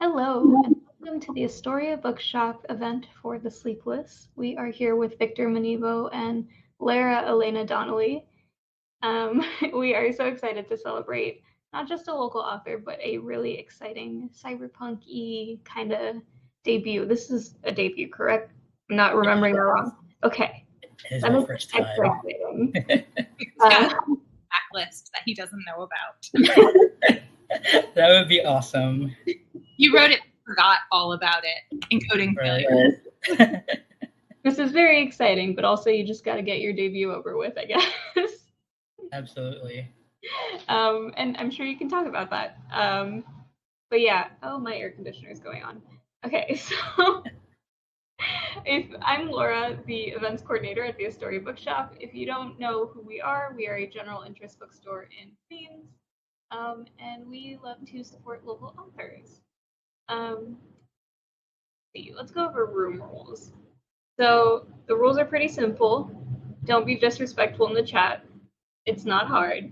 Hello, and welcome to the Astoria Bookshop event for the Sleepless. We are here with Victor Manibo and Lara Elena Donnelly. We are so excited to celebrate not just a local author, but a really exciting cyberpunk-y kind of debut. This is a debut, correct? I'm not remembering that wrong. Okay. It is my first time. Exciting. He's got a backlist that he doesn't know about. That would be awesome. You wrote it, forgot all about it. Encoding failure. Right. This is very exciting, but also you just got to get your debut over with, I guess. Absolutely. And I'm sure you can talk about that. But yeah, oh, my air conditioner is going on. Okay, so I'm Laura, the events coordinator at the Astoria Bookshop. If you don't know who we are a general interest bookstore in Queens, and we love to support local authors. Let's go over room rules. So the rules are pretty simple. Don't be disrespectful in the chat. It's not hard.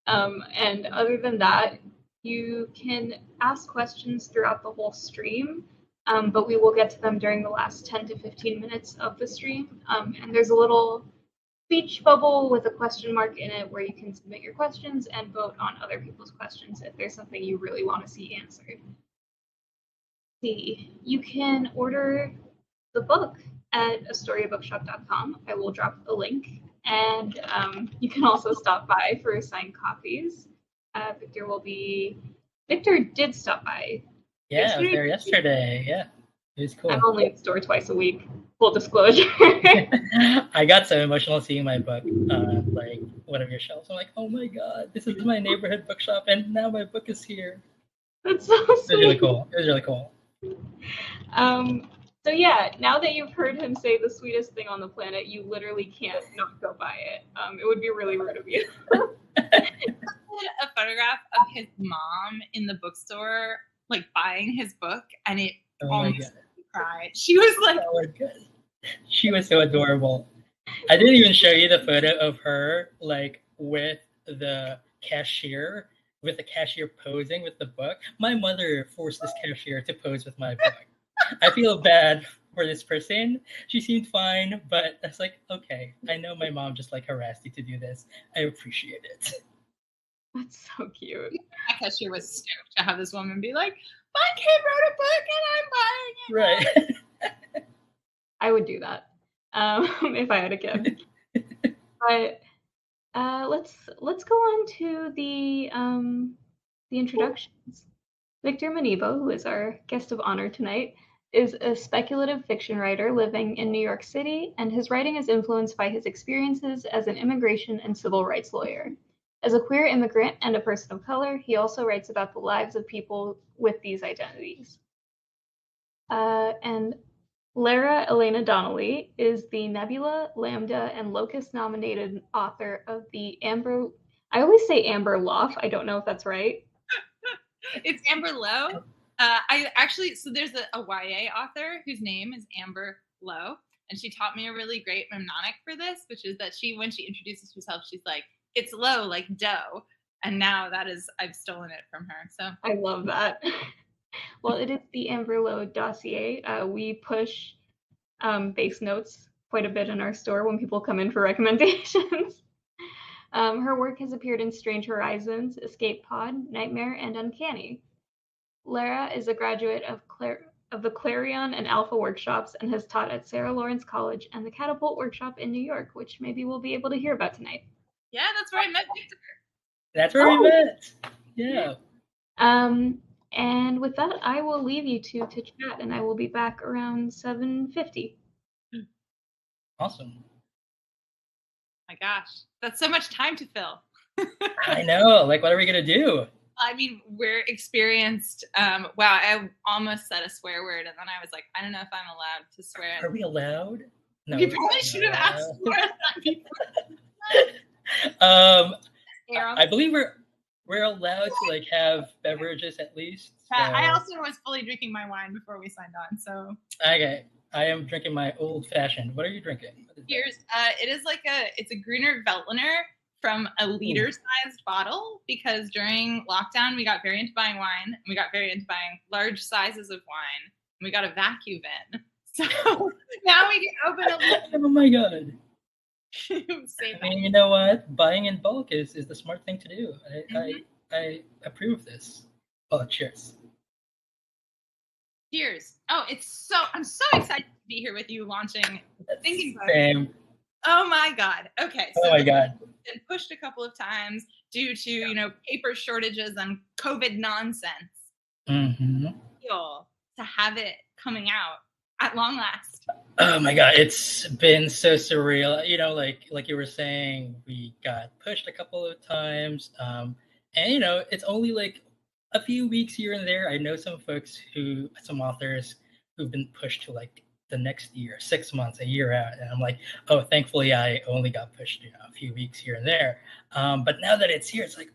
And other than that, you can ask questions throughout the whole stream, but we will get to them during the last 10 to 15 minutes of the stream. And there's a little speech bubble with a question mark in it where you can submit your questions and vote on other people's questions if there's something you really want to see answered. You can order the book at astoriabookshop.com. I will drop a link. And you can also stop by for signed copies. Victor did stop by. Yeah, I was there yesterday. Yeah, it was cool. I'm only at the store twice a week. Full disclosure. I got so emotional seeing my book, like one of your shelves. I'm like, oh my god, this is my neighborhood bookshop, and now my book is here. That's so sweet. It was really cool. It was really cool. So yeah, now that you've heard him say the sweetest thing on the planet, you literally can't not go buy it. It would be really rude of you. A photograph of his mom in the bookstore, like buying his book, and it almost made me cry. She was like, oh my god. She was so adorable. I didn't even show you the photo of her, like with the cashier posing with the book. My mother forced this cashier to pose with my book. I feel bad for this person. She seemed fine, but I was like, okay, I know my mom just like harassed you to do this. I appreciate it. That's so cute. My cashier was stoked to have this woman be like, my kid wrote a book and I'm buying it. Right. I would do that if I had a kid. But let's go on to the introductions. Victor Manibo, who is our guest of honor tonight, is a speculative fiction writer living in New York City, and his writing is influenced by his experiences as an immigration and civil rights lawyer. As a queer immigrant and a person of color, he also writes about the lives of people with these identities. And Lara Elena Donnelly is the Nebula, Lambda, and Locus-nominated author of the Amber... I always say Amber Loft. I don't know if that's right. It's Amber Lowe. So there's a YA author whose name is Amber Lowe, and she taught me a really great mnemonic for this, which is that when she introduces herself, she's like, it's low like dough. And now I've stolen it from her. So I love that. Well, it is the Amber Lowe dossier. We push base notes quite a bit in our store when people come in for recommendations. Her work has appeared in Strange Horizons, Escape Pod, Nightmare, and Uncanny. Lara is a graduate of the Clarion and Alpha workshops and has taught at Sarah Lawrence College and the Catapult workshop in New York, which maybe we'll be able to hear about tonight. Yeah, that's where I met Victor. That's where we met. Yeah. And with that, I will leave you two to chat, and I will be back around 7:50. Awesome. My gosh, that's so much time to fill. I know. Like, what are we gonna do? I mean, we're experienced. Wow, I almost said a swear word, and then I was like, I don't know if I'm allowed to swear. Are we allowed? No. We probably should have asked for that before. I believe we're allowed to like have beverages at least. So. I also was fully drinking my wine before we signed on. So okay, I am drinking my old fashioned. What are you drinking? Here's it is like it's a Gruner Veltliner from a liter-sized bottle because during lockdown we got very into buying wine and we got very into buying large sizes of wine and we got a vacuum in. So now we can open a Oh my god. save I mean, you know what? Buying in bulk is the smart thing to do. I approve this. Oh, cheers. Cheers. Oh, I'm so excited to be here with you launching Thinking Book. Same. Oh my god. Okay. So Oh my god. been pushed a couple of times due to, paper shortages and COVID nonsense. Mm-hmm. Feel to have it coming out at long last. Oh my god, it's been so surreal. Like you were saying, we got pushed a couple of times. And it's only like a few weeks here and there. I know some authors who've been pushed to like the next year, 6 months, a year out. And I'm like, oh, thankfully I only got pushed, a few weeks here and there. But now that it's here, it's like,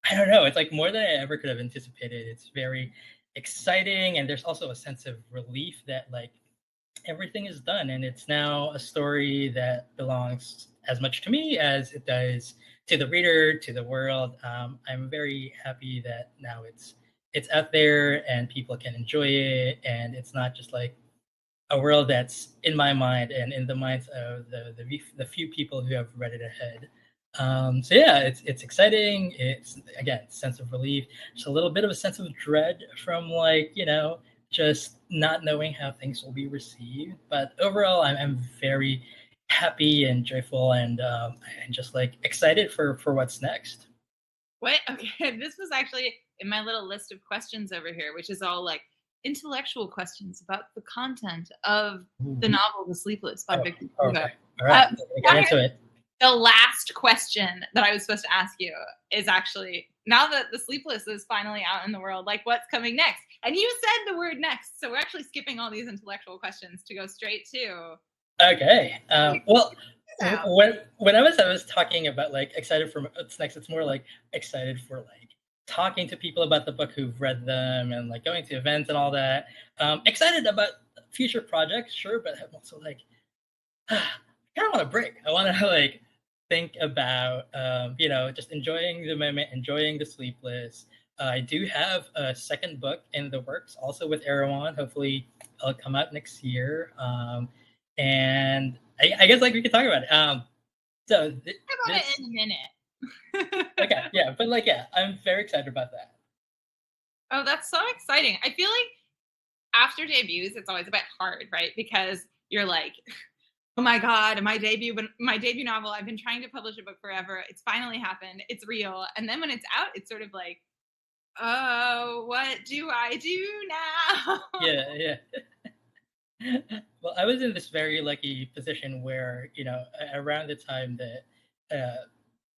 I don't know. It's like more than I ever could have anticipated. It's very exciting. And there's also a sense of relief that like everything is done. And it's now a story that belongs as much to me as it does to the reader, to the world. I'm very happy that now it's out there and people can enjoy it. And it's not just like a world that's in my mind and in the minds of the few people who have read it ahead. So yeah, it's exciting. It's again, sense of relief. Just a little bit of a sense of dread from like, just not knowing how things will be received. But overall, I'm very happy and joyful and just like excited for what's next. What? Okay, this was actually in my little list of questions over here, which is all like intellectual questions about the content of the novel The Sleepless by Victor Hugo. Okay. All right, get into it. The last question that I was supposed to ask you is actually, now that The Sleepless is finally out in the world, like what's coming next? And you said the word next, so we're actually skipping all these intellectual questions to go straight to. Okay. Well, when I was talking about like excited for what's next, it's more like excited for like talking to people about the book who've read them and like going to events and all that. Excited about future projects, sure, but I'm also like, I kind of want a break. I want to like think about, just enjoying the moment, enjoying The Sleepless. I do have a second book in the works, also with Erewhon. Hopefully, it'll come out next year. And I guess like we could talk about it. Talk about it in a minute. Okay, yeah, but like, yeah, I'm very excited about that. Oh, that's so exciting. I feel like after debuts, it's always a bit hard, right? Because you're like, oh my God, my debut novel, I've been trying to publish a book forever. It's finally happened. It's real. And then when it's out, it's sort of like, oh, what do I do now? Yeah. Well, I was in this very lucky position where, around the time that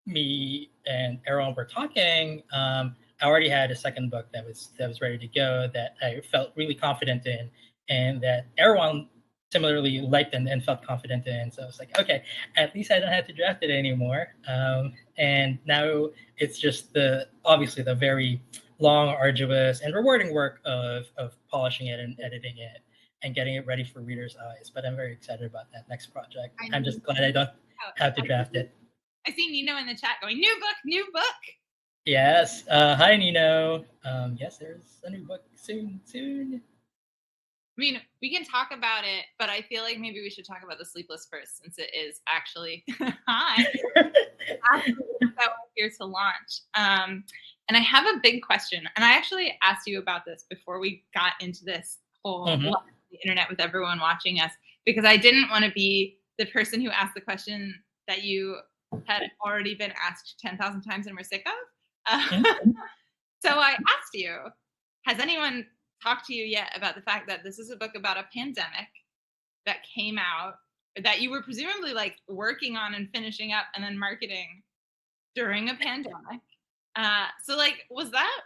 me and Aaron were talking, I already had a second book that was ready to go that I felt really confident in, and that Aaron similarly liked and felt confident in. So I was like, okay, at least I don't have to draft it anymore. And now it's just obviously the very long, arduous, and rewarding work of polishing it and editing it and getting it ready for readers' eyes. But I'm very excited about that next project. I'm just glad I don't have to draft it. I see Nino in the chat going, new book. Yes. Hi, Nino. Yes, there's a new book soon. I mean, we can talk about it, but I feel like maybe we should talk about The Sleepless first, since it is actually hi. That we're here to launch. And I have a big question, and I actually asked you about this before we got into this whole the internet with everyone watching us, because I didn't want to be the person who asked the question that you had already been asked 10,000 times and were sick of. So I asked you, has anyone talked to you yet about the fact that this is a book about a pandemic that came out, that you were presumably like working on and finishing up and then marketing during a pandemic? So like, was that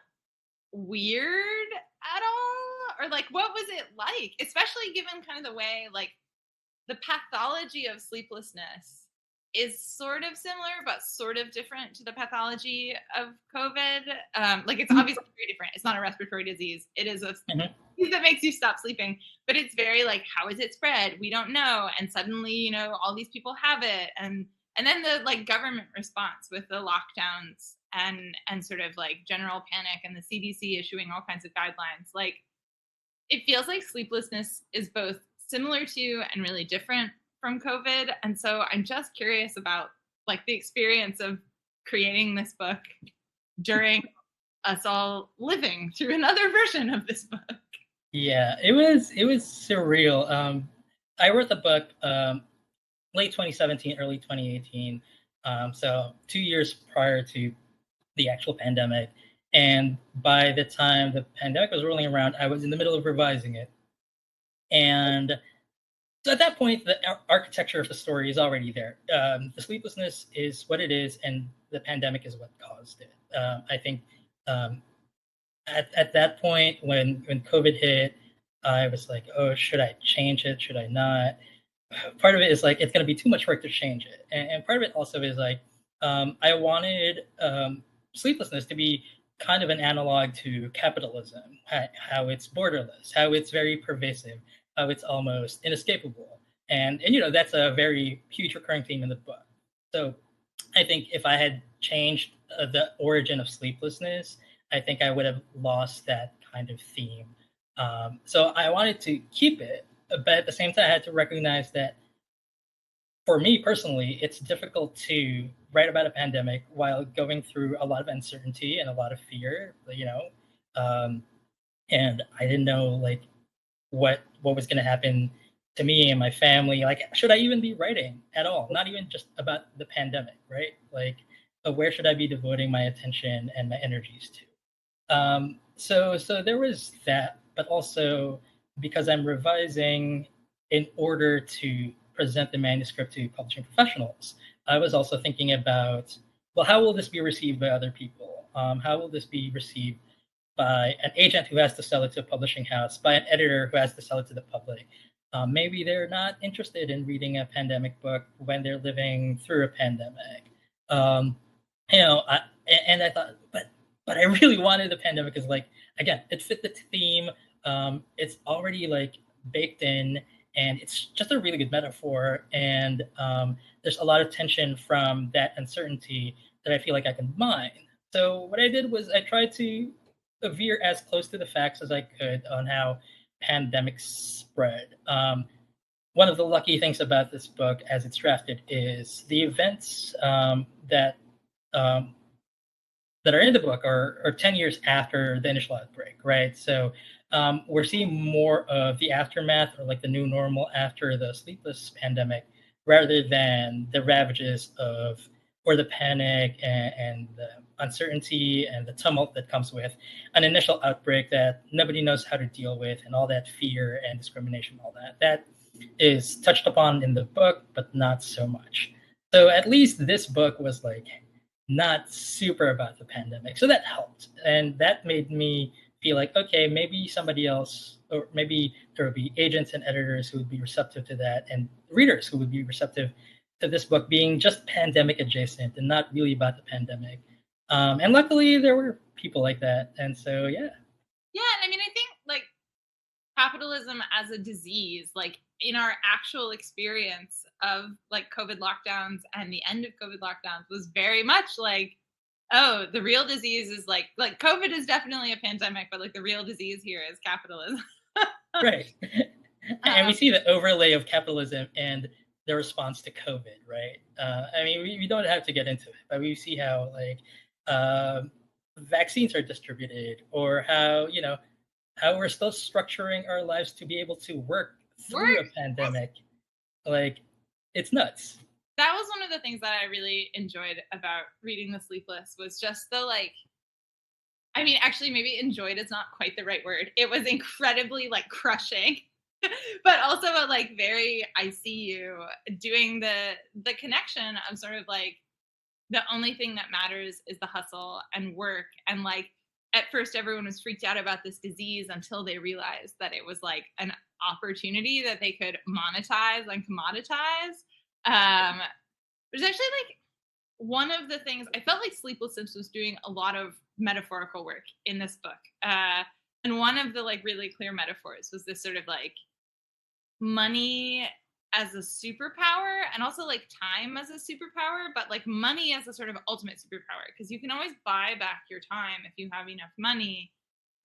weird at all? Or like, what was it like? Especially given kind of the way like the pathology of sleeplessness is sort of similar, but sort of different to the pathology of COVID. Like it's obviously very different. It's not a respiratory disease. It is a disease that makes you stop sleeping, but it's very like, how is it spread? We don't know. And suddenly, all these people have it. And And then the like government response with the lockdowns and sort of like general panic and the CDC issuing all kinds of guidelines. Like it feels like Sleeplessness is both similar to and really different from COVID. And so I'm just curious about like the experience of creating this book during us all living through another version of this book. Yeah, it was surreal. I wrote the book late 2017, early 2018. So 2 years prior to the actual pandemic. And by the time the pandemic was rolling around, I was in the middle of revising it. And so at that point, the architecture of the story is already there. The sleeplessness is what it is, and the pandemic is what caused it. I think um, at that point, when COVID hit, I was like, oh, should I change it? Should I not? Part of it is like it's going to be too much work to change it, and part of it also is like I wanted sleeplessness to be kind of an analog to capitalism, how it's borderless, how it's very pervasive, how it's almost inescapable, and you know that's a very huge recurring theme in the book. So I think if I had changed the origin of sleeplessness, I think I would have lost that kind of theme. So I wanted to keep it, but at the same time, I had to recognize that for me personally, it's difficult to write about a pandemic while going through a lot of uncertainty and a lot of fear, you know. Um, and I didn't know like what was going to happen to me and my family. Like, should I even be writing at all? Not even just about the pandemic, right? Like, where should I be devoting my attention and my energies to? So there was that, but also because I'm revising in order to present the manuscript to publishing professionals, I was also thinking about, well, how will this be received by other people? How will this be received by an agent who has to sell it to a publishing house, by an editor who has to sell it to the public? Maybe they're not interested in reading a pandemic book when they're living through a pandemic. Um, you know, and I thought, but I really wanted the pandemic because, like, again, it fit the theme. It's already like baked in, and it's just a really good metaphor. And there's a lot of tension from that uncertainty that I feel like I can mine. So what I did was I tried to veer as close to the facts as I could on how pandemics spread. One of the lucky things about this book, as it's drafted, is the events that um, that are in the book are 10 years after the initial outbreak, right? So we're seeing more of the aftermath or like the new normal after the sleepless pandemic rather than the ravages of or the panic and the uncertainty and the tumult that comes with an initial outbreak that nobody knows how to deal with and all that fear and discrimination, all that. That is touched upon in the book, but not so much. So at least this book was like not super about the pandemic. So that helped. And that made me feel like, okay, maybe somebody else, or maybe there would be agents and editors who would be receptive to that, and readers who would be receptive to this book being just pandemic adjacent and not really about the pandemic. And luckily, there were people like that. And so, yeah. Yeah. And I mean, I think like capitalism as a disease, like in our actual experience of like COVID lockdowns and the end of COVID lockdowns was very much like, oh, the real disease is like COVID is definitely a pandemic, but like the real disease here is capitalism. Right. And we see the overlay of capitalism and the response to COVID, right? I mean, we don't have to get into it, but we see how like vaccines are distributed, or how how we're still structuring our lives to be able to work through a pandemic. Like, it's nuts. That was one of the things that I really enjoyed about reading The Sleepless was just the like, I mean, actually, maybe enjoyed is not quite the right word. It was incredibly like crushing, but also like very, I see you doing the connection of sort of like the only thing that matters is the hustle and work. And like at first everyone was freaked out about this disease until they realized that it was like an opportunity that they could monetize and commoditize. There's actually like one of the things I felt like Sleeplessness was doing a lot of metaphorical work in this book. And one of the like really clear metaphors was this sort of like money as a superpower, and also like time as a superpower, but like money as a sort of ultimate superpower, because you can always buy back your time if you have enough money.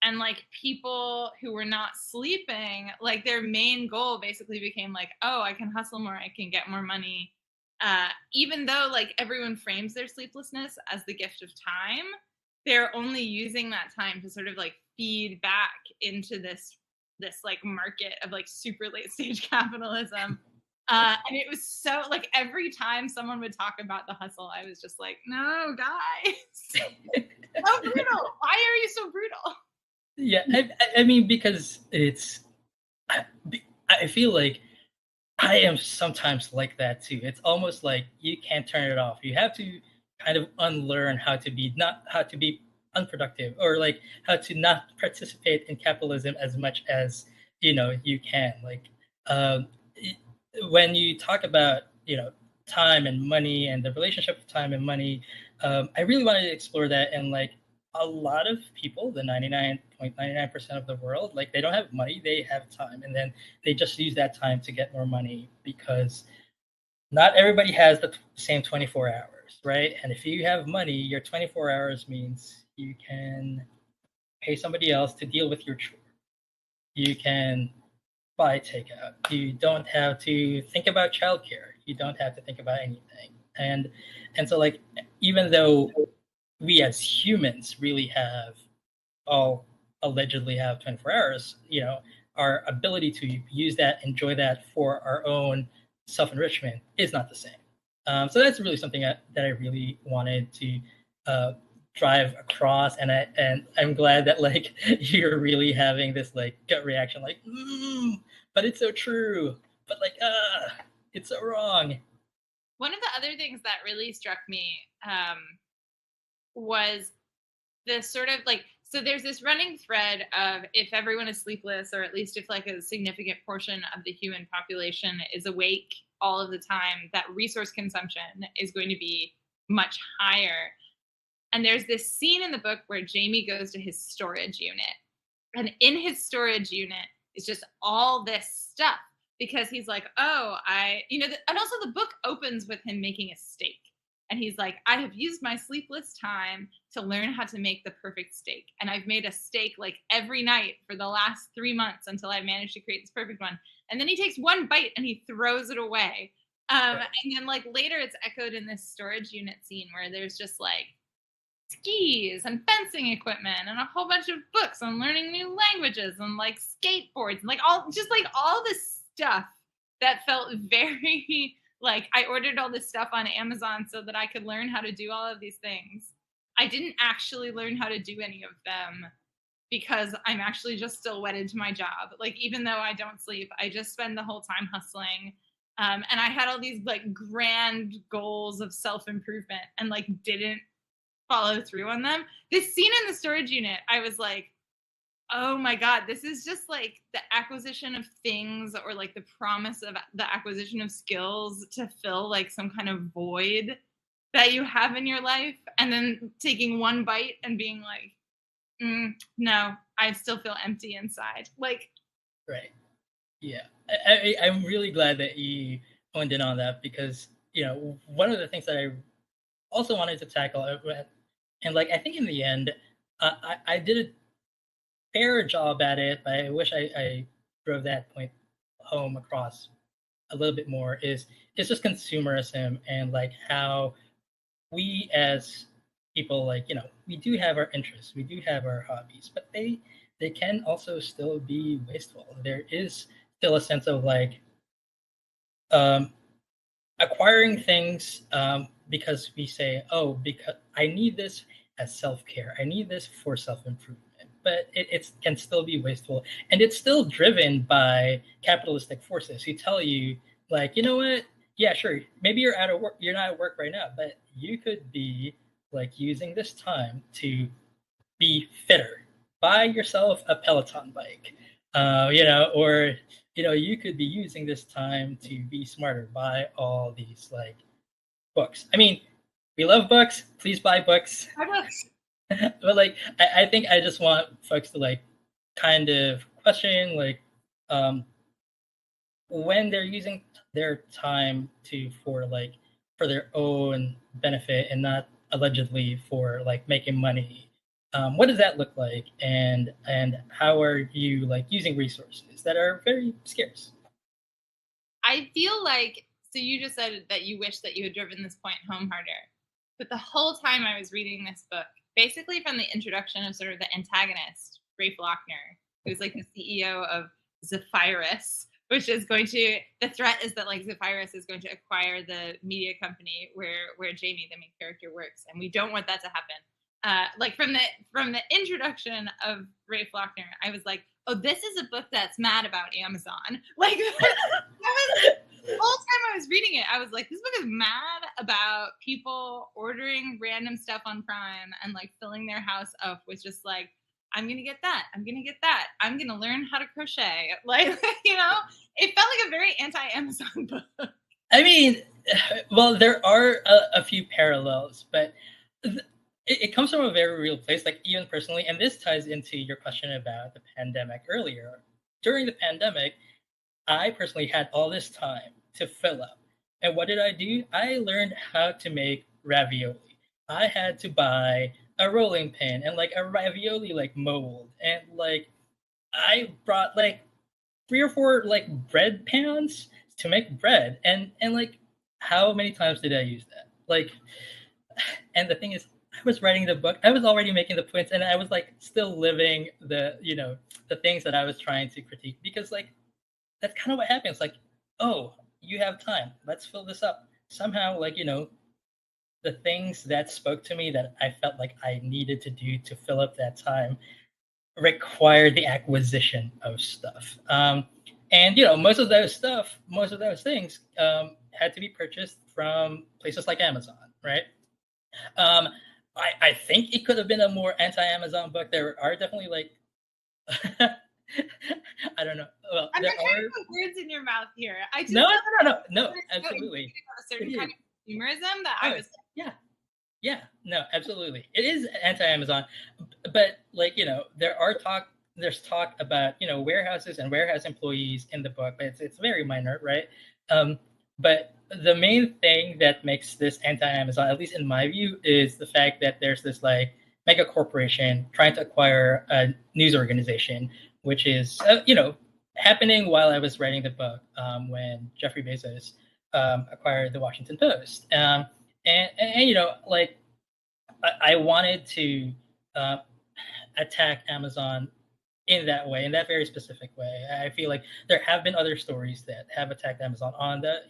And like people who were not sleeping, like their main goal basically became like, oh, I can hustle more, I can get more money. Even though like everyone frames their sleeplessness as the gift of time, they're only using that time to sort of like feed back into this like market of like super late stage capitalism. And it was so like every time someone would talk about the hustle, I was just like, no, guys, so brutal. Why are you so brutal? Yeah, I mean, because I feel like I am sometimes like that too. It's almost like you can't turn it off. You have to kind of unlearn how to be unproductive, or like how to not participate in capitalism as much as you can. Like um, when you talk about time and money and the relationship of time and money, I really wanted to explore that. And like a lot of people, the 99.99% of the world, like they don't have money, they have time, and then they just use that time to get more money, because not everybody has the same 24 hours, right? And if you have money, your 24 hours means you can pay somebody else to deal with your chore. You can buy takeout. You don't have to think about childcare. You don't have to think about anything. And so like, even though we as humans really have all allegedly have 24 hours, our ability to use that, enjoy that for our own self-enrichment is not the same. So that's really something that I really wanted to drive across, and I'm glad that like you're really having this like gut reaction, like, but it's so true, but like, it's so wrong. One of the other things that really struck me was the sort of like, so there's this running thread of, if everyone is sleepless, or at least if like a significant portion of the human population is awake all of the time, that resource consumption is going to be much higher. And there's this scene in the book where Jamie goes to his storage unit, and in his storage unit is just all this stuff, because he's like, oh, and also the book opens with him making a steak. And he's like, I have used my sleepless time to learn how to make the perfect steak. And I've made a steak like every night for the last 3 months until I managed to create this perfect one. And then he takes one bite and he throws it away. And then like later it's echoed in this storage unit scene where there's just like skis and fencing equipment and a whole bunch of books on learning new languages and like skateboards and like all this stuff that felt very like, I ordered all this stuff on Amazon so that I could learn how to do all of these things. I didn't actually learn how to do any of them because I'm actually just still wedded to my job. Like, even though I don't sleep, I just spend the whole time hustling. And I had all these like grand goals of self-improvement and like didn't follow through on them. This scene in the storage unit, I was like, oh my God, this is just like the acquisition of things, or like the promise of the acquisition of skills to fill like some kind of void that you have in your life. And then taking one bite and being like, no, I still feel empty inside. Like, right. Yeah. I'm really glad that you honed in on that, because, one of the things that I also wanted to tackle, and like, I think in the end, I did a fair job at it, but I wish I drove that point home across a little bit more, is it's just consumerism, and like how we as people, like, we do have our interests, we do have our hobbies, but they can also still be wasteful. There is still a sense of like acquiring things because we say, oh, because I need this as self-care, I need this for self-improvement, but it can still be wasteful, and it's still driven by capitalistic forces who tell you, like, you know what, yeah, sure, maybe you're out of work, you're not at work right now, but you could be like using this time to be fitter, buy yourself a Peloton bike, or you could be using this time to be smarter, buy all these like books. I mean, we love books, please buy books. But like, I think I just want folks to like kind of question, like, when they're using their time for their own benefit and not allegedly for like making money, what does that look like, and how are you like using resources that are very scarce? I feel like, so you just said that you wish that you had driven this point home harder. But the whole time I was reading this book, basically from the introduction of sort of the antagonist, Rafe Lochner, who's like the CEO of Zephyrus, which is going to, the threat is that like Zephyrus is going to acquire the media company where Jamie, the main character, works. And we don't want that to happen. Like from the introduction of Rafe Lochner, I was like, oh, this is a book that's mad about Amazon. Like, the whole time I was reading it, I was like, this book is mad about people ordering random stuff on Prime and like filling their house up with just like, I'm going to get that. I'm going to get that. I'm going to learn how to crochet. Like, you know, it felt like a very anti-Amazon book. I mean, well, there are a few parallels, but it comes from a very real place, like even personally, and this ties into your question about the pandemic earlier. During the pandemic, I personally had all this time to fill up. And what did I do? I learned how to make ravioli. I had to buy a rolling pin and like a ravioli like mold. And like I brought like 3 or 4 like bread pans to make bread. And like how many times did I use that? Like, and the thing is, I was writing the book. I was already making the points, and I was like still living the the things that I was trying to critique, because like that's kind of what happens. Like, oh, you have time. Let's fill this up. Somehow, like, the things that spoke to me that I felt like I needed to do to fill up that time required the acquisition of stuff. And most of those things had to be purchased from places like Amazon, right? Um, I think it could have been a more anti-Amazon book. There are definitely like I don't know. Well, I'm there not trying are to put words in your mouth here. I just no, felt no, no, no, like absolutely. a certain It kind is. of consumerism that Oh, I was yeah, no, absolutely. It is anti-Amazon, but like there's talk about warehouses and warehouse employees in the book, but it's very minor, right? But the main thing that makes this anti-Amazon, at least in my view, is the fact that there's this like mega corporation trying to acquire a news organization, which is happening while I was writing the book, when Jeffrey Bezos acquired the Washington Post. And like I wanted to uh, attack Amazon in that way, in that very specific way. I feel like there have been other stories that have attacked Amazon on the,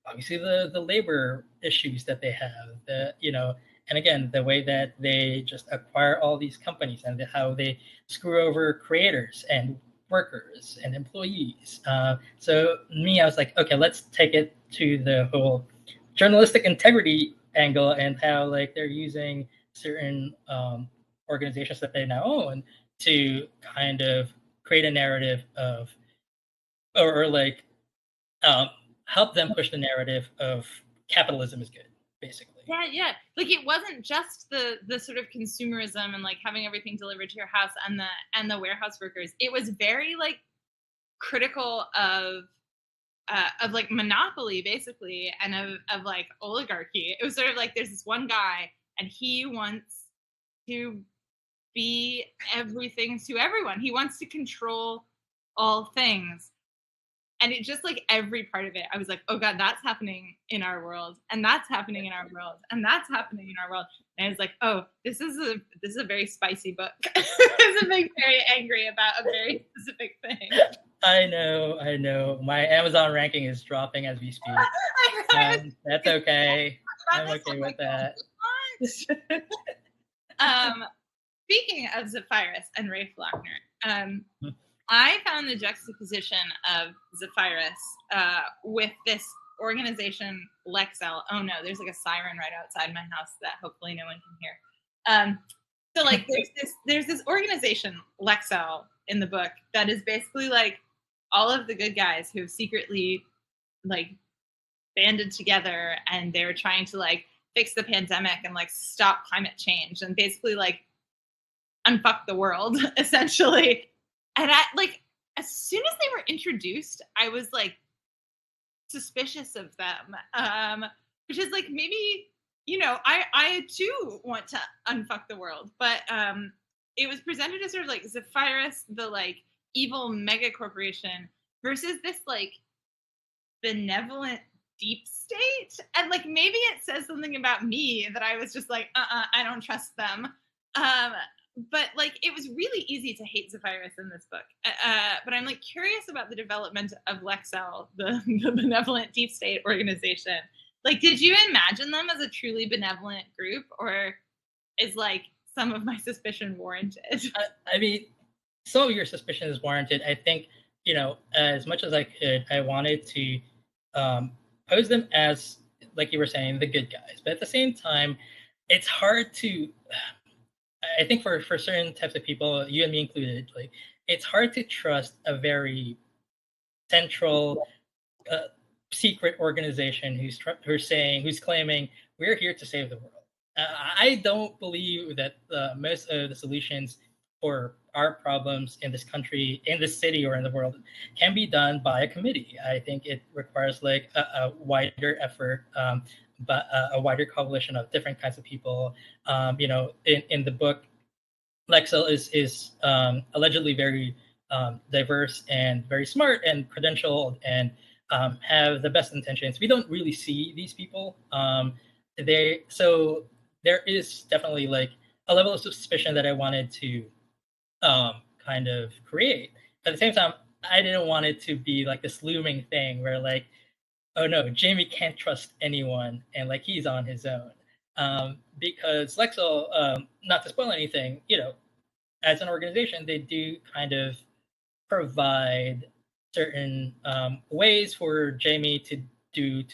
obviously the labor issues that they have, and again, the way that they just acquire all these companies and how they screw over creators and workers and employees. So me, I was like, okay, let's take it to the whole journalistic integrity angle, and how like they're using certain organizations that they now own to kind of create a narrative of, or like help them push the narrative of capitalism is good, basically. yeah. Like it wasn't just the sort of consumerism and like having everything delivered to your house and the warehouse workers. It was very like critical of like monopoly, basically, and of like oligarchy. It was sort of like there's this one guy and he wants to be everything to everyone. He wants to control all things. And it just like every part of it, I was like, oh God, that's happening in our world. And that's happening in our world. And that's happening in our world. And I was like, oh, this is a very spicy book. This is very angry about a very specific thing. I know. My Amazon ranking is dropping as we speak. That's okay. I'm okay with that. Speaking of Zephyrus and Rafe Lochner, I found the juxtaposition of Zephyrus with this organization, Lexel. Oh no, there's like a siren right outside my house that hopefully no one can hear. So like there's this organization, Lexel, in the book that is basically like all of the good guys who have secretly like banded together, and they're trying to like fix the pandemic and like stop climate change and basically like unfuck the world, essentially. And I like, as soon as they were introduced, I was like, suspicious of them, which is like maybe, you know, I too want to unfuck the world, but it was presented as sort of like Zephyrus, the like evil mega corporation, versus this like benevolent deep state. And like maybe it says something about me that I was just like, I don't trust them. But like it was really easy to hate Zephyrus in this book. But I'm like curious about the development of Lexel, the benevolent deep state organization. Like, did you imagine them as a truly benevolent group, or is like some of my suspicion warranted? I mean, some of your suspicion is warranted. I think, you know, as much as I could, I wanted to pose them as, like you were saying, the good guys. But at the same time, it's hard to, I think for certain types of people, you and me included, like, it's hard to trust a very central, secret organization who's claiming we're here to save the world. I don't believe that most of the solutions for our problems in this country, in this city, or in the world can be done by a committee. I think it requires like a wider effort, but a wider coalition of different kinds of people. You know, in the book, Lexel is allegedly very diverse and very smart and credentialed and have the best intentions. We don't really see these people. So there is definitely like a level of suspicion that I wanted to kind of create. At the same time, I didn't want it to be like this looming thing where like, oh no, Jamie can't trust anyone and like he's on his own. Because Lexel, not to spoil anything, you know, as an organization, they do kind of provide certain ways for Jamie to do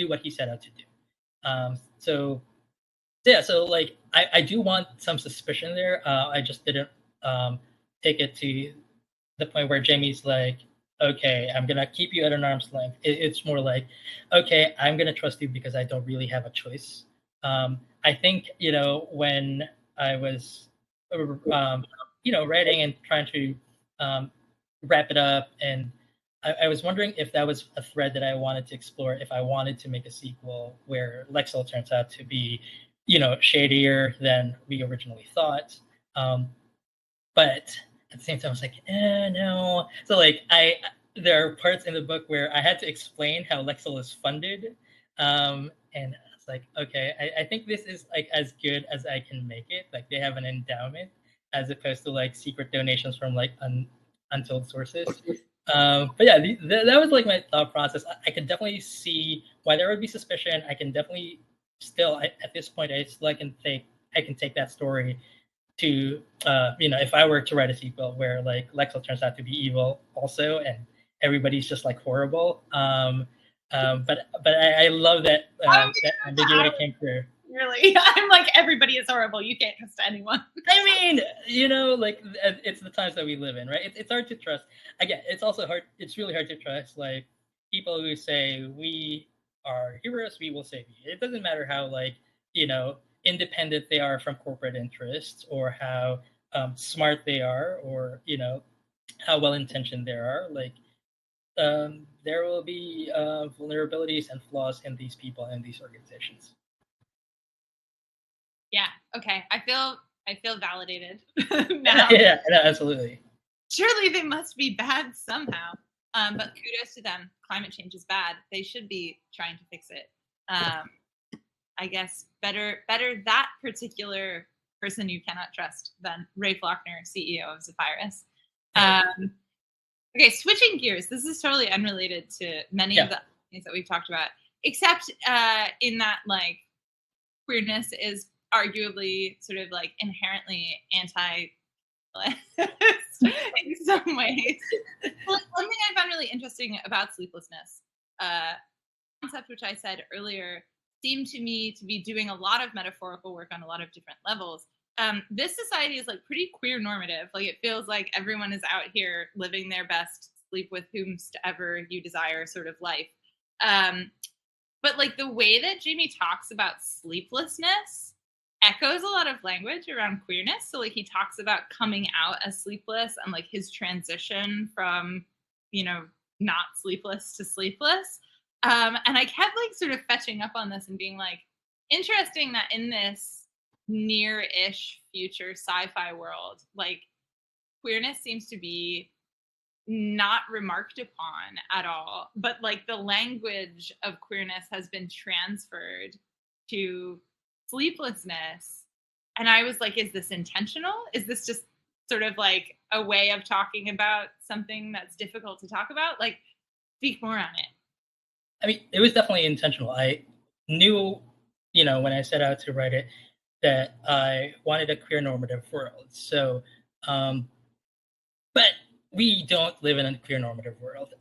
what he set out to do. So yeah, so like I do want some suspicion there. I just didn't take it to the point where Jamie's like, okay, I'm gonna keep you at an arm's length. It's more like, okay, I'm gonna trust you because I don't really have a choice. I think, you know, when I was you know, writing and trying to wrap it up, and I was wondering if that was a thread that I wanted to explore, if I wanted to make a sequel where Lexel turns out to be, you know, shadier than we originally thought. But at the same time, I was like, no. So like there are parts in the book where I had to explain how Lexel is funded. And I was like, okay, I think this is like as good as I can make it. Like they have an endowment as opposed to like secret donations from like untold sources. But yeah, that was like my thought process. I could definitely see why there would be suspicion. I can definitely still, at this point, I still can take that story to, you know, if I were to write a sequel where like Lexel turns out to be evil also, and everybody's just like horrible. But I love that that ambiguity came through. Really, I'm like, everybody is horrible. You can't trust anyone. I mean, you know, like it's the times that we live in, right? It's hard to trust. Again, it's also hard. It's really hard to trust like people who say we are heroes, we will save you. It doesn't matter how like, you know, independent they are from corporate interests, or how smart they are, or you know, how well intentioned they are. Like there will be vulnerabilities and flaws in these people and these organizations. Yeah. Okay. I feel validated now. Yeah, absolutely. Surely they must be bad somehow. But kudos to them. Climate change is bad. They should be trying to fix it. I guess better that particular person you cannot trust than Ray Flockner, CEO of Zephyrus. Okay, switching gears. This is totally unrelated to many of the things that we've talked about, except in that like queerness is arguably sort of like inherently anti in some ways. Well, one thing I found really interesting about Sleeplessness, concept which I said earlier, seemed to me to be doing a lot of metaphorical work on a lot of different levels. This society is like pretty queer normative. Like it feels like everyone is out here living their best sleep with whomsoever you desire sort of life. But like the way that Jamie talks about sleeplessness echoes a lot of language around queerness. So like he talks about coming out as sleepless and like his transition from, you know, not sleepless to sleepless. And I kept like sort of fetching up on this and being like, interesting that in this near-ish future sci-fi world, like queerness seems to be not remarked upon at all, but like the language of queerness has been transferred to sleeplessness. And I was like, is this intentional? Is this just sort of like a way of talking about something that's difficult to talk about? Like, speak more on it. I mean, it was definitely intentional. I knew, when I set out to write it, that I wanted a queer normative world. So, but we don't live in a queer normative world.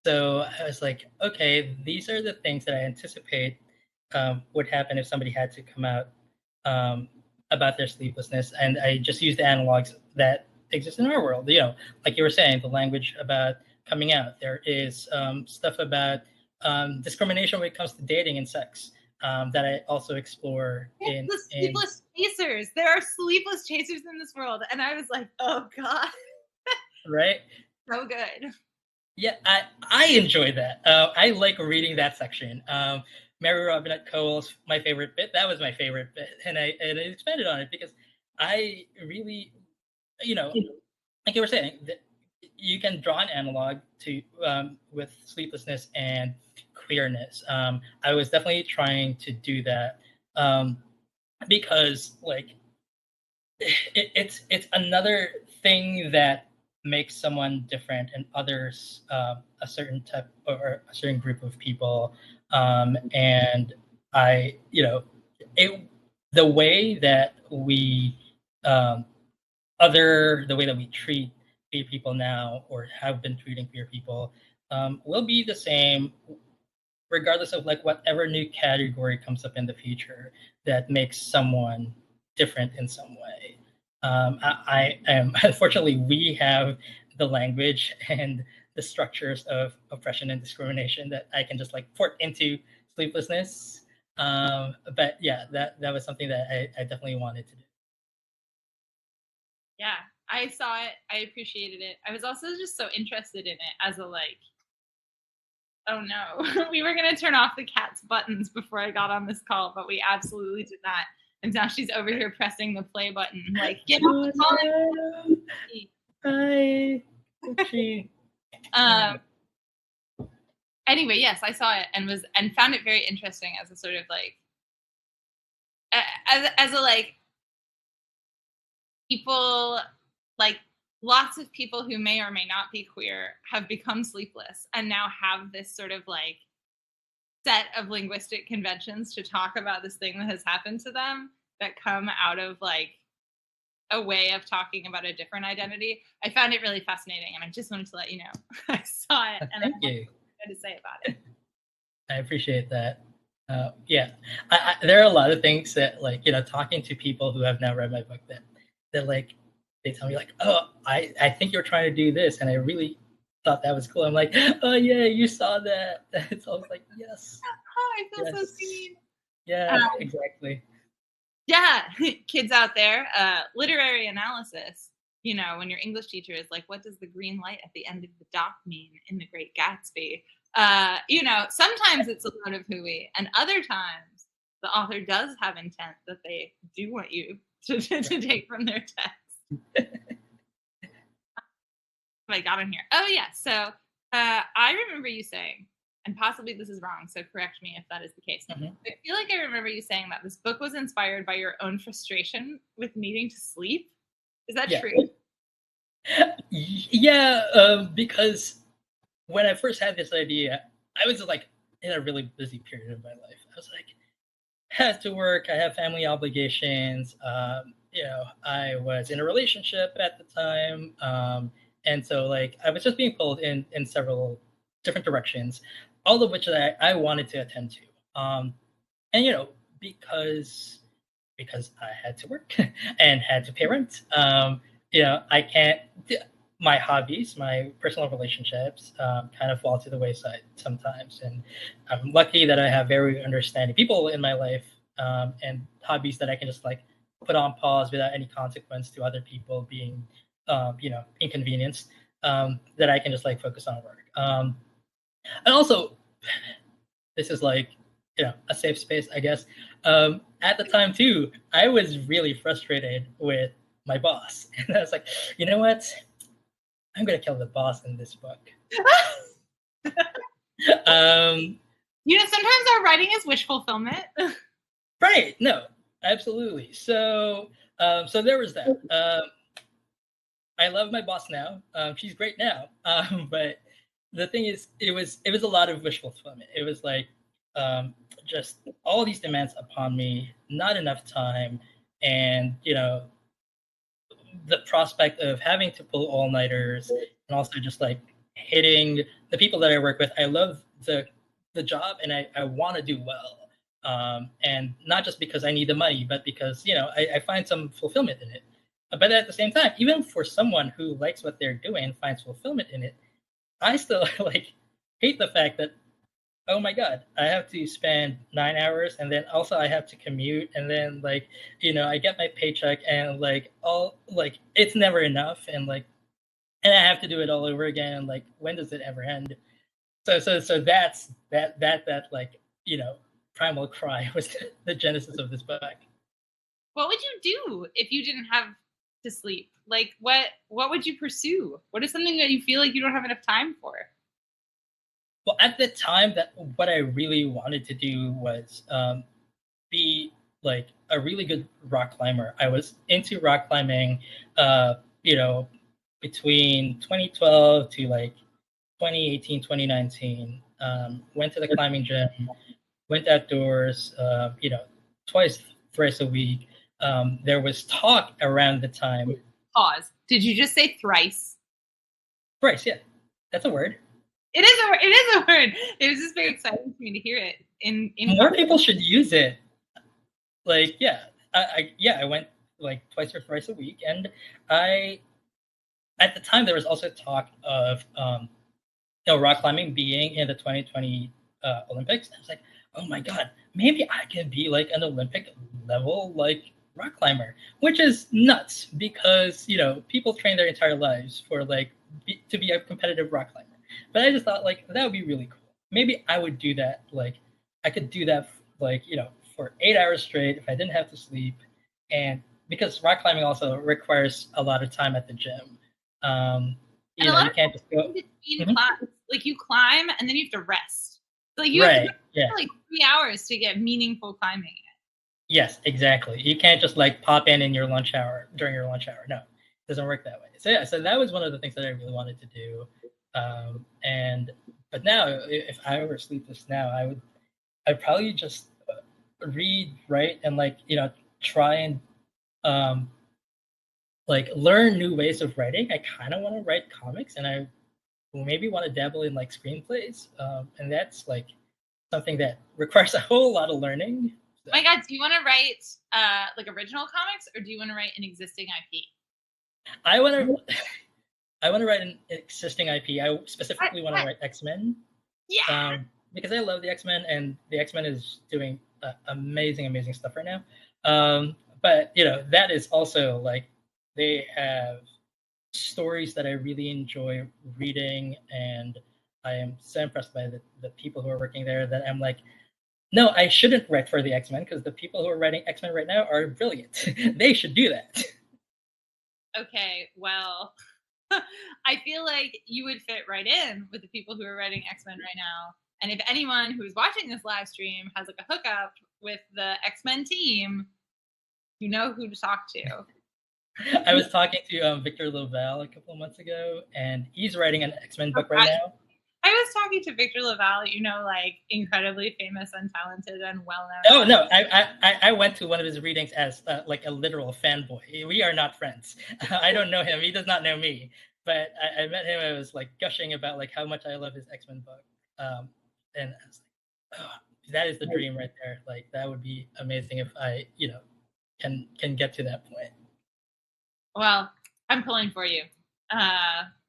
So I was like, okay, these are the things that I anticipate would happen if somebody had to come out about their sleeplessness. And I just used the analogs that exist in our world. Like you were saying, the language about coming out. There is stuff about discrimination when it comes to dating and sex that I also explore in sleepless chasers. There are sleepless chasers in this world, and I was like, oh god, right? So good. Yeah, I enjoy that. I like reading that section. Mary Robinette Cole's my favorite bit. That was my favorite bit, and I expanded on it because I really, like you were saying, that you can draw an analog to with sleeplessness and queerness. I was definitely trying to do that because like it's another thing that makes someone different and others a certain type or a certain group of people. And I, the way that we the way that we treat queer people now or have been treating queer people will be the same regardless of like whatever new category comes up in the future that makes someone different in some way. I am unfortunately we have the language and the structures of oppression and discrimination that I can just like port into sleeplessness. But yeah, that was something that I definitely wanted to do. Yeah, I saw it. I appreciated it. I was also just so interested in it as a like, oh no, we were going to turn off the cat's buttons before I got on this call, but we absolutely did not. And now she's over here pressing the play button. Like, get off the call. Hi. Anyway, yes, I saw it and found it very interesting as a sort of like, as a like, people, like lots of people who may or may not be queer have become sleepless and now have this sort of like set of linguistic conventions to talk about this thing that has happened to them that come out of like a way of talking about a different identity. I found it really fascinating, and I just wanted to let you know I saw it and Thank you. I had to say about it. I appreciate that. Yeah, there are a lot of things that like talking to people who have now read my book that like they tell me like, oh, I think you're trying to do this, and I really thought that was cool. I'm like, oh yeah, you saw that. It's always like, yes. Oh, I feel so seen. Yeah, exactly. Yeah, kids out there, literary analysis. When your English teacher is like, what does the green light at the end of the dock mean in The Great Gatsby? Sometimes it's a lot of hooey, and other times the author does have intent that they do want you to take from their text. What I got on here. Oh yeah, so I remember you saying, and possibly this is wrong, so correct me if that is the case. Mm-hmm. I feel like I remember you saying that this book was inspired by your own frustration with needing to sleep. Is that true? Yeah, because when I first had this idea, I was like in a really busy period of my life. I was like, had to work, I have family obligations, I was in a relationship at the time, and so like I was just being pulled in several different directions, all of which I wanted to attend to. And because I had to work and had to pay rent, I can't. My hobbies, my personal relationships, kind of fall to the wayside sometimes, and I'm lucky that I have very understanding people in my life, and hobbies that I can just like put on pause without any consequence to other people being, inconvenienced. That I can just like focus on work. And also, this is like, a safe space, I guess. At the time too, I was really frustrated with my boss, and I was like, you know what? I'm gonna kill the boss in this book. um, Sometimes our writing is wish fulfillment. right? No, absolutely. So, so there was that. I love my boss now. She's great now. But the thing is, it was a lot of wish fulfillment. It was like just all these demands upon me, not enough time, and the prospect of having to pull all nighters, and also just like hitting the people that I work with. I love the job, and I want to do well, and not just because I need the money, but because I find some fulfillment in it. But at the same time, even for someone who likes what they're doing and finds fulfillment in it, I still like hate the fact that, oh my god, I have to spend 9 hours, and then also I have to commute, and then I get my paycheck, and it's never enough, and and I have to do it all over again. Like, when does it ever end? So that's primal cry was the genesis of this book. What would you do if you didn't have to sleep? Like, what would you pursue? What is something that you feel like you don't have enough time for? Well, at the time, that what I really wanted to do was be like a really good rock climber. I was into rock climbing, between 2012 to 2018, 2019. Went to the climbing gym, went outdoors, twice, thrice a week. There was talk around the time. Pause. Did you just say thrice? Thrice, yeah. That's a word. It is a word. It was just very exciting for me to hear it. In More people should use it. I went twice or thrice a week, and at the time there was also talk of rock climbing being in the 2020 Olympics. I was like, oh my god, maybe I can be like an Olympic level rock climber, which is nuts because people train their entire lives for to be a competitive rock climber. But I just thought that would be really cool. Maybe I would do that. I could do that for 8 hours straight if I didn't have to sleep, and because rock climbing also requires a lot of time at the gym. You can't just go between climbs. You climb and then you have to rest. You have to go 3 hours to get meaningful climbing. Yes, exactly. You can't just pop in your lunch hour during your lunch hour. No, it doesn't work that way. So so that was one of the things that I really wanted to do. But now, if I were Sleepless now, I'd probably just read, write, and try and learn new ways of writing. I kind of want to write comics, and I maybe want to dabble in screenplays, and that's something that requires a whole lot of learning. So. Oh my god, do you want to write original comics, or do you want to write an existing IP? I want to write an existing IP. I specifically want to write X-Men. Yeah. Because I love the X-Men, and the X-Men is doing amazing stuff right now. But that is also they have stories that I really enjoy reading, and I am so impressed by the people who are working there that I'm no, I shouldn't write for the X-Men because the people who are writing X-Men right now are brilliant. They should do that. Okay, well, I feel like you would fit right in with the people who are writing X-Men right now. And if anyone who's watching this live stream has a hookup with the X-Men team, you know who to talk to. I was talking to Victor LaValle a couple of months ago, and he's writing an X-Men book right now. I was talking to Victor LaValle, incredibly famous and talented and well-known. Oh, no, I went to one of his readings as a literal fanboy. We are not friends. I don't know him. He does not know me. But I met him. I was gushing about how much I love his X-Men book. And I was oh, that is the dream right there. That would be amazing if I, can get to that point. Well, I'm pulling for you.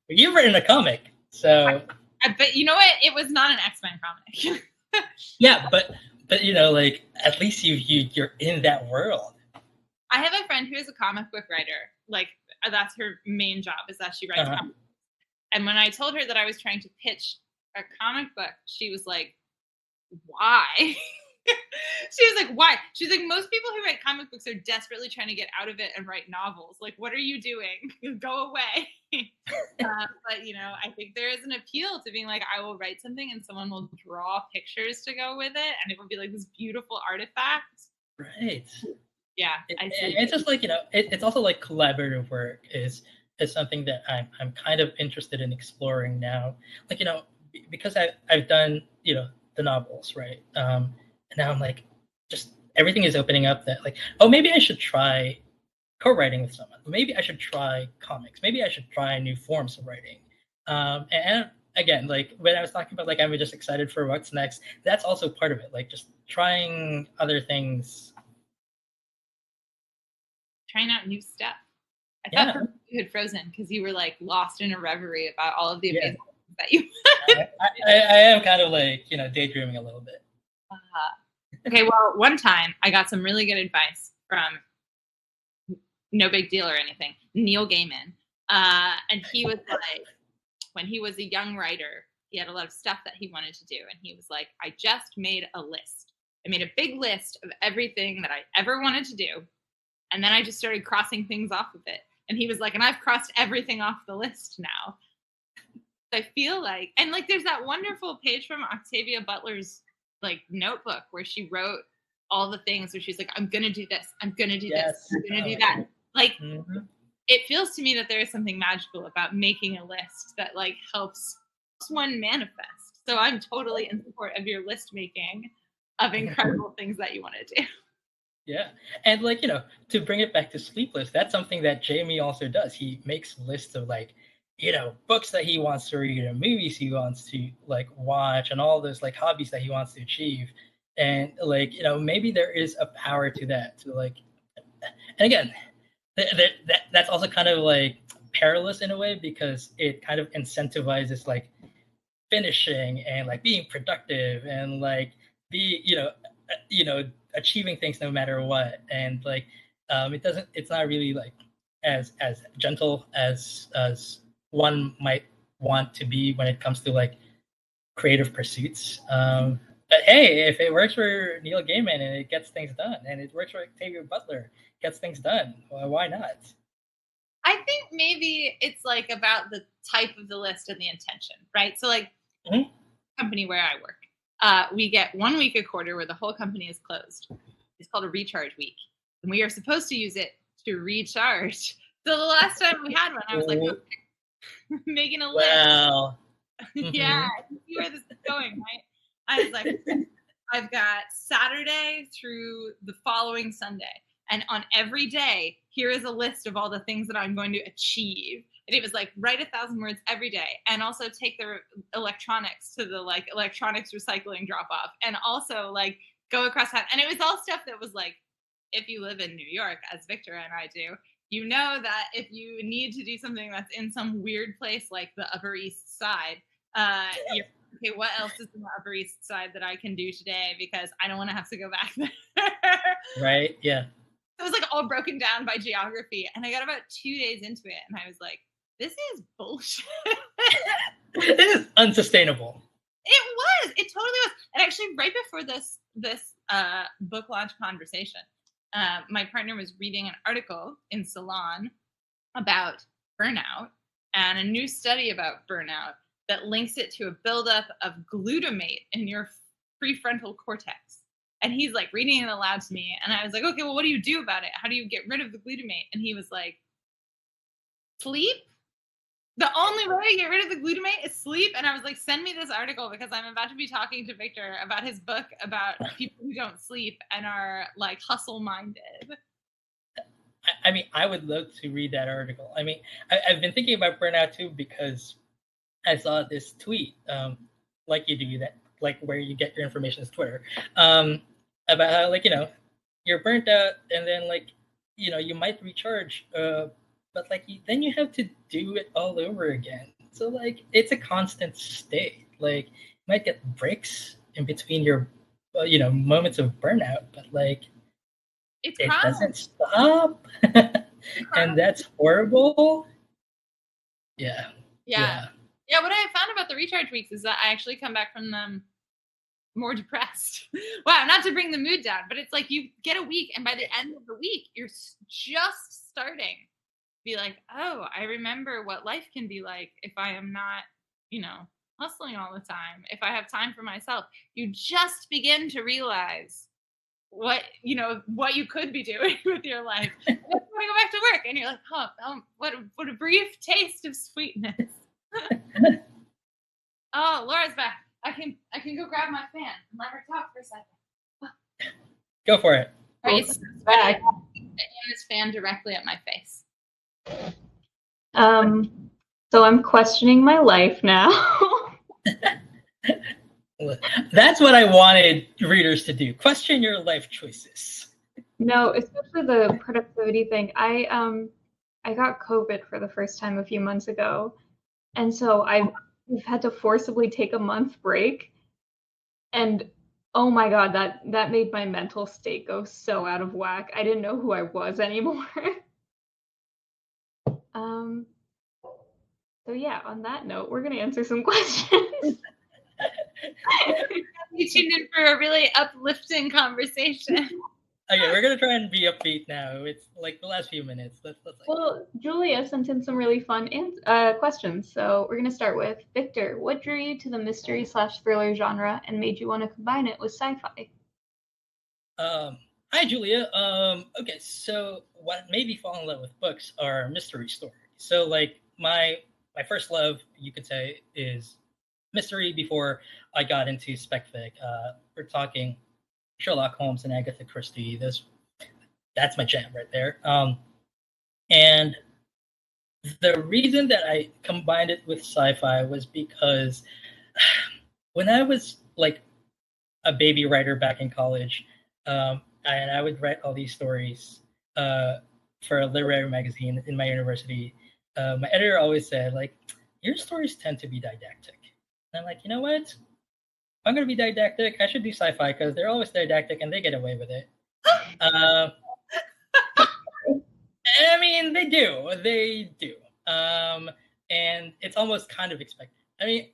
You've written a comic, so. But you know what? It was not an X-Men comic. Yeah, but at least you're in that world. I have a friend who is a comic book writer. That's her main job, is that she writes comics. And when I told her that I was trying to pitch a comic book, she was like, why? She was like, why? She's like, most people who write comic books are desperately trying to get out of it and write novels. Like, what are you doing? Go away. But, you know, I think there is an appeal to being like, I will write something and someone will draw pictures to go with it. And it will be like this beautiful artifact. Right. Yeah. It's just like, you know, it's also like collaborative work is something that I'm kind of interested in exploring now. Like, you know, because I've done, you know, the novels, right? And now I'm like, just everything is opening up that like, oh, maybe I should try co-writing with someone. Maybe I should try comics. Maybe I should try new forms of writing. And again, like when I was talking about like I'm just excited for what's next, that's also part of it. Like just trying other things. Trying out new stuff. I Yeah. thought you had frozen because you were like lost in a reverie about all of the Yeah. amazing things that you I am kind of like, you know, daydreaming a little bit. Okay, well, one time I got some really good advice from no big deal or anything, Neil Gaiman. And he was like, when he was a young writer, he had a lot of stuff that he wanted to do. And he was like, I just made a list. I made a big list of everything that I ever wanted to do. And then I just started crossing things off of it. And he was like, and I've crossed everything off the list now. I feel like, and like there's that wonderful page from Octavia Butler's like notebook where she wrote all the things where she's like, I'm going to do this. I'm going to do this. I'm going to do that. Like, it feels to me that there is something magical about making a list that like helps one manifest. So I'm totally in support of your list making of incredible things that you want to do. Yeah. And like, you know, to bring it back to Sleepless, that's something that Jamie also does. He makes lists of like, you know, books that he wants to read and movies he wants to like watch and all those like hobbies that he wants to achieve. And like, you know, maybe there is a power to that, to like, and again, that's also kind of like perilous in a way because it kind of incentivizes like finishing and like being productive and like achieving things no matter what. And like, it's not really like as gentle as one might want to be when it comes to like creative pursuits. But hey, if it works for Neil Gaiman and it gets things done, and it works for Octavia Butler, gets things done, well, why not? I think maybe it's like about the type of the list and the intention, right? So like company where I work, we get 1 week a quarter where the whole company is closed. It's called a recharge week. And we are supposed to use it to recharge. So the last time we had one, I was like, okay, making a list. Wow. Yeah, you see where this is going, right? I was like, I've got Saturday through the following Sunday. And on every day, here is a list of all the things that I'm going to achieve. And it was like, write 1,000 words every day. And also take the electronics to the like electronics recycling drop off. And also like go across town. And it was all stuff that was like, if you live in New York, as Victor and I do, you know that if you need to do something that's in some weird place like the Upper East Side, you're okay, what else is in the Upper East Side that I can do today? Because I don't want to have to go back there. Right, yeah. It was like all broken down by geography. And I got about 2 days into it and I was like, this is bullshit. It is unsustainable. It was. It totally was. And actually, right before this book launch conversation, my partner was reading an article in Salon about burnout and a new study about burnout that links it to a buildup of glutamate in your prefrontal cortex. And he's like reading it aloud to me. And I was like, okay, well, what do you do about it? How do you get rid of the glutamate? And he was like, sleep? The only way to get rid of the glutamate is sleep. And I was like, send me this article because I'm about to be talking to Victor about his book about people who don't sleep and are like hustle minded. I mean, I would love to read that article. I mean, I've been thinking about burnout too because I saw this tweet, like you do that, like where you get your information is Twitter, about how like, you know, you're burnt out and then like, you know, you might recharge, but like then you have to do it all over again. So like it's a constant state. Like you might get breaks in between your, moments of burnout, but like it doesn't stop, and that's horrible. Yeah. Yeah, what I found about the recharge weeks is that I actually come back from them more depressed. Wow, not to bring the mood down, but it's like you get a week, and by the end of the week, you're just starting to be like, oh, I remember what life can be like if I am not, hustling all the time. If I have time for myself, you just begin to realize what you could be doing with your life. And then you go back to work, and you're like, oh, what a brief taste of sweetness. Oh, Laura's back. I can go grab my fan and let her talk for a second. Go for it. All right, it's back. Aim this fan directly at my face. So I'm questioning my life now. That's what I wanted readers to do. Question your life choices. No, especially the productivity thing. I got COVID for the first time a few months ago, and so we've had to forcibly take a month break, and oh my god, that made my mental state go so out of whack. I didn't know who I was anymore. So yeah, on that note, we're gonna answer some questions. You tuned in for a really uplifting conversation. Okay, we're gonna try and be upbeat now. It's like the last few minutes. Well, Julia sent in some really fun questions, so we're gonna start with Victor. What drew you to the mystery/thriller genre and made you want to combine it with sci-fi? Hi, Julia. Okay, so what made me fall in love with books are mystery stories. So, like my first love, you could say, is mystery before I got into spec fic. We're talking Sherlock Holmes and Agatha Christie. That's my jam right there. And the reason that I combined it with sci-fi was because when I was like a baby writer back in college, and I would write all these stories for a literary magazine in my university. My editor always said, like, your stories tend to be didactic. And I'm like, you know what? If I'm going to be didactic, I should do sci-fi because they're always didactic and they get away with it. I mean, they do. And it's almost kind of expected. I mean,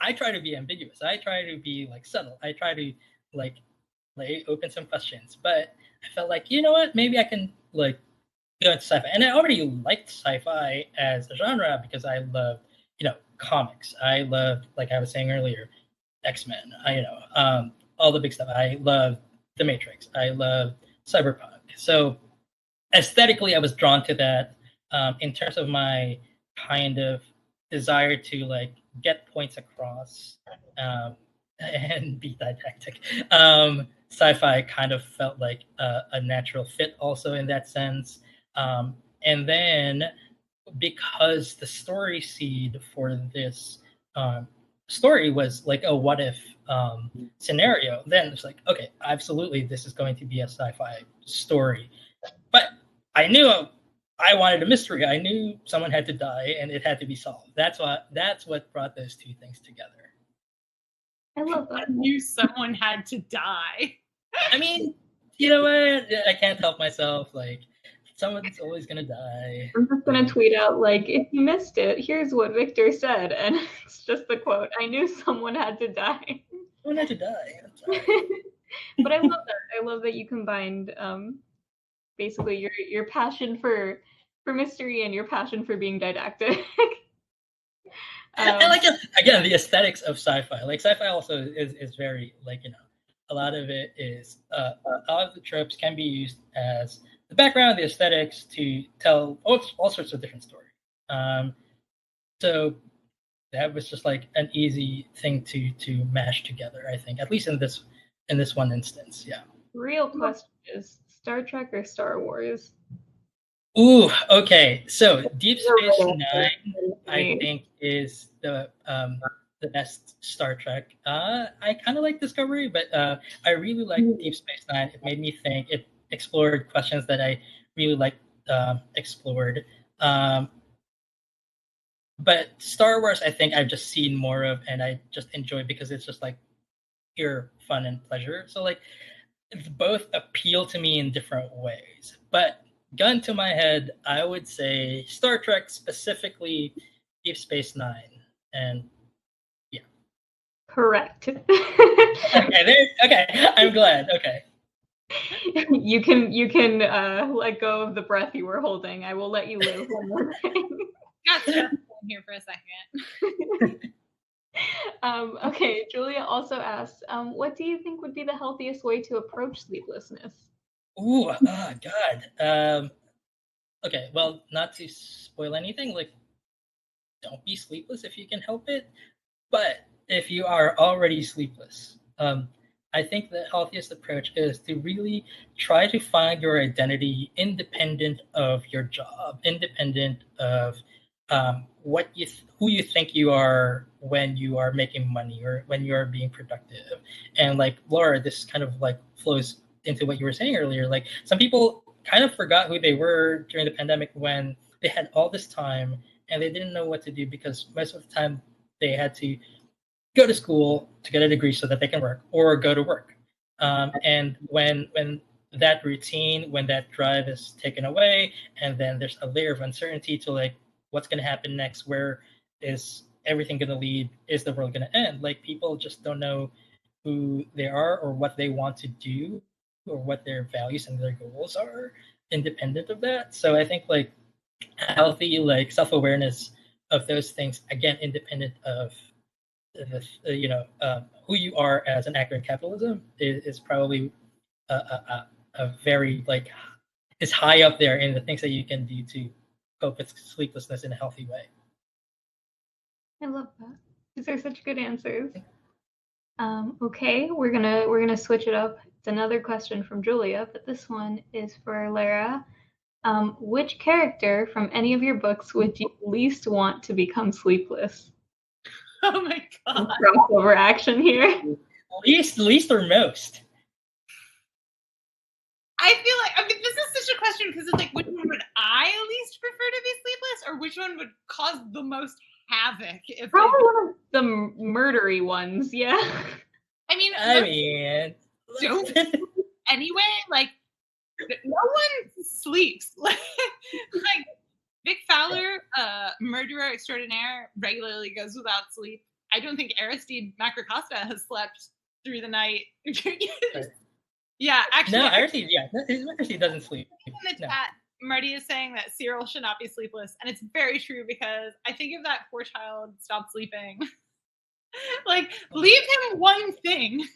I try to be ambiguous. I try to be like subtle. I try to like open some questions. But I felt like, you know what? Maybe I can like go into sci-fi. And I already liked sci-fi as a genre because I loved, comics. I loved, like I was saying earlier, X-Men. All the big stuff. I love The Matrix. I love cyberpunk. So aesthetically, I was drawn to that. In terms of my kind of desire to like get points across and be didactic, sci-fi kind of felt like a natural fit also in that sense. And then because the story seed for this story was like a what if scenario, then it's like, okay, absolutely, this is going to be a sci-fi story. But I knew I wanted a mystery. I knew someone had to die and it had to be solved. That's what brought those two things together. I love that. I knew someone had to die. I mean, you know what? I can't help myself. Like, someone's always gonna die. I'm just gonna tweet out, like, if you missed it, here's what Victor said, and it's just the quote. I knew someone had to die. Someone had to die. I'm sorry. But I love that. I love that you combined basically your passion for mystery and your passion for being didactic. And like again, the aesthetics of sci-fi. Like sci-fi also is very like a lot of it is a lot of the tropes can be used as the background, the aesthetics to tell all sorts of different stories. So that was just like an easy thing to mash together. I think, at least in this one instance, yeah. Real question is Star Trek or Star Wars? Ooh, okay. So Deep Space Nine, I think, is the best Star Trek. I kind of like Discovery, but I really like Deep Space Nine. It made me think. It explored questions that I really liked explored. But Star Wars, I think I've just seen more of, and I just enjoy because it's just like pure fun and pleasure. So like, both appeal to me in different ways. But gun to my head, I would say Star Trek, specifically Deep Space Nine. And Correct. okay, I'm glad. Okay. You can let go of the breath you were holding. I will let you live one more thing. Got stuff in here for a second. Okay, Julia also asks, what do you think would be the healthiest way to approach sleeplessness? Ooh, oh God. Okay, well, not to spoil anything, like, don't be sleepless if you can help it. But if you are already sleepless, I think the healthiest approach is to really try to find your identity independent of your job, independent of who you think you are when you are making money or when you are being productive. And like Laura, this kind of like flows into what you were saying earlier. Like some people kind of forgot who they were during the pandemic when they had all this time and they didn't know what to do because most of the time they had to go to school to get a degree so that they can work or go to work. And when that routine, when that drive is taken away, and then there's a layer of uncertainty to like what's going to happen next, where is everything going to lead, is the world going to end? Like people just don't know who they are or what they want to do or what their values and their goals are independent of that. So I think like healthy like self-awareness of those things, again independent of who you are as an actor in capitalism is probably a very like is high up there in the things that you can do to cope with sleeplessness in a healthy way. I love that. These are such good answers. Okay, we're gonna switch it up. It's another question from Julia, but this one is for Lara. Which character from any of your books would you least want to become sleepless? Oh my god. Crossover action here. Least or most? I feel like this is such a question because it's like which one would I least prefer to be sleepless, or which one would cause the most havoc? Probably one of the murdery ones, yeah. I mean, don't anyway. Like no one sleeps. Like Vic Fowler, murderer extraordinaire, regularly goes without sleep. I don't think Aristide Macrocosta has slept through the night. Yeah, actually. No, Aristide doesn't sleep. In the chat, Marty is saying that Cyril should not be sleepless, and it's very true because I think if that poor child stopped sleeping, like leave him one thing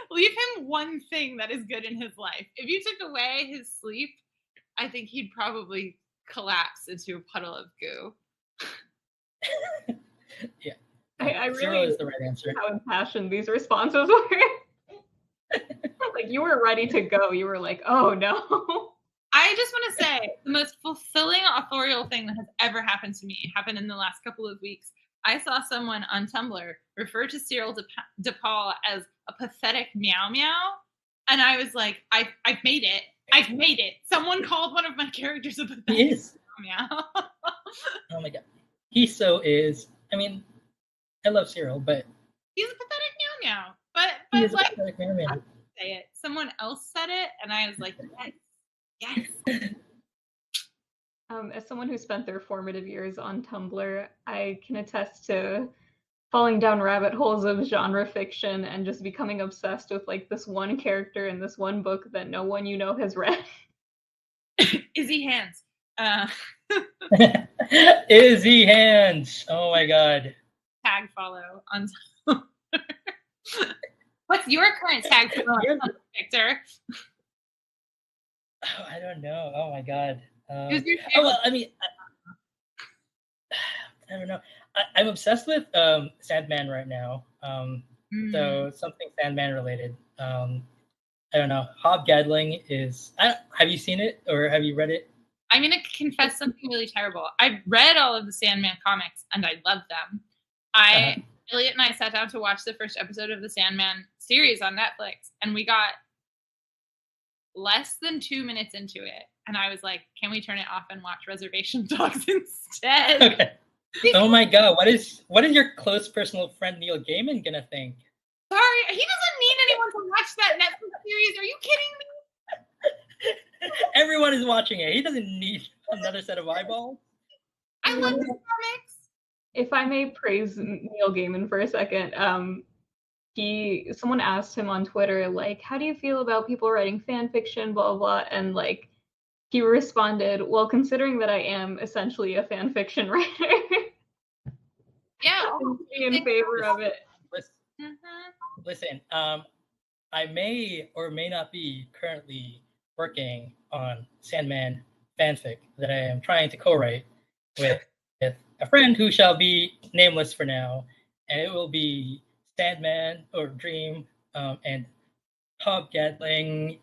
that is good in his life. If you took away his sleep, I think he'd probably collapse into a puddle of goo. Yeah, I really Cyril is the right answer. How impassioned these responses were. Like you were ready to go. You were like, oh no. I just want to say the most fulfilling authorial thing that has ever happened to me happened in the last couple of weeks. I saw someone on Tumblr refer to Cyril DePaul as a pathetic meow meow. And I was like, I've made it. I've made it. Someone called one of my characters a pathetic meow meow. Oh my god. He so is. I mean, I love Cyril, but he's a pathetic meow meow. But he is like, a pathetic meow meow. Say it. Someone else said it, and I was like, yes. As someone who spent their formative years on Tumblr, I can attest to falling down rabbit holes of genre fiction and just becoming obsessed with like this one character in this one book that no one you know has read. Izzy Hands. Izzy Hands. Oh my god. Tag follow on Tumblr. What's your current tag follow, Victor? Oh, I don't know. Oh my god. Well, I mean, I don't know. I'm obsessed with Sandman right now. So something Sandman related. I don't know. Hobgaddling is. Have you seen it or have you read it? I'm gonna confess something really terrible. I've read all of the Sandman comics and I love them. Elliot and I sat down to watch the first episode of the Sandman series on Netflix, and we got less than 2 minutes into it, and I was like, "Can we turn it off and watch Reservation Dogs instead?" Okay. Oh my god, what is your close personal friend Neil Gaiman gonna think? Sorry, he doesn't need anyone to watch that Netflix series. Are you kidding me? Everyone is watching it. He doesn't need another set of eyeballs. I love the comics. if I may praise Neil Gaiman for a second, someone asked him on Twitter, like, how do you feel about people writing fan fiction, blah blah blah, and like he responded, well, considering that I am essentially a fan fiction writer, Yeah. I'm in favor of it. Listen, I may or may not be currently working on Sandman fanfic that I am trying to co-write with a friend who shall be nameless for now, and it will be Sandman or Dream and Hobgatling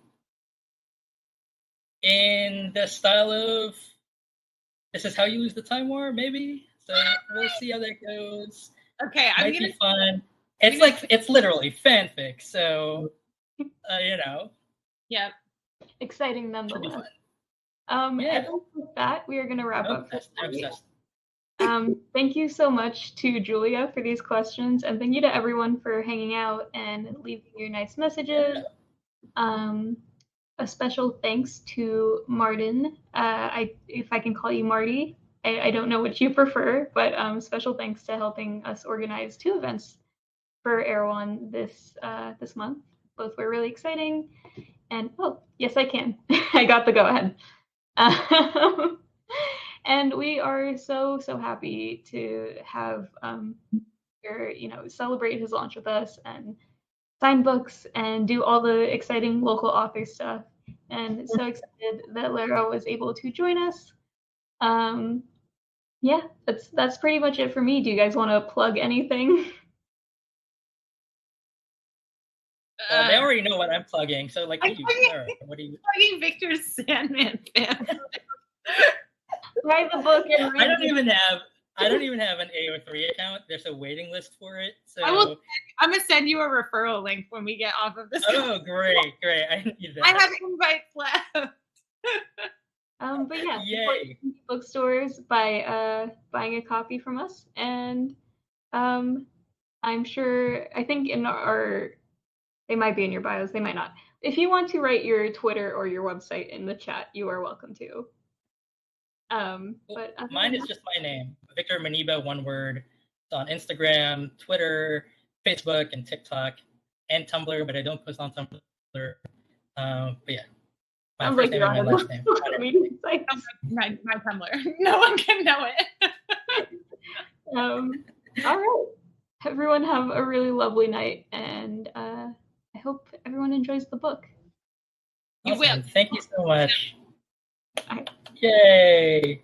in the style of this is how you lose the Time War, maybe. So we'll see how that goes. Okay, Might be fun. It's literally fanfic, so you know. Yep. Exciting nonetheless. Yeah. And with that, we are going to wrap up. Obsessed. Thank you so much to Julia for these questions, and thank you to everyone for hanging out and leaving your nice messages. Yeah. A special thanks to Martin. If I can call you Marty, I don't know what you prefer, but special thanks to helping us organize 2 events for Erewhon this month. Both were really exciting. And oh, yes, I can. I got the go ahead. And we are so happy to have celebrate his launch with us and sign books and do all the exciting local author stuff. And so excited that Lara was able to join us. Yeah, that's pretty much it for me. Do you guys want to plug anything? They already know what I'm plugging, so like, what are you plugging Victor's Sandman fan? Write the book. And I don't even have an AO3 account. There's a waiting list for it. So I'm gonna send you a referral link when we get off of this. Oh, great! I need that. I have invites left. But yeah, support bookstores by buying a copy from us, and I'm sure. I think they might be in your bios. They might not. If you want to write your Twitter or your website in the chat, you are welcome to. But mine is just my name, Victor Manibo, one word. It's on Instagram, Twitter, Facebook, and TikTok, and Tumblr, but I don't post on Tumblr. But yeah, my first name and my last name. My Tumblr. No one can know it. All right. Everyone have a really lovely night, and I hope everyone enjoys the book. You will. Thank you so much. Bye. Yay!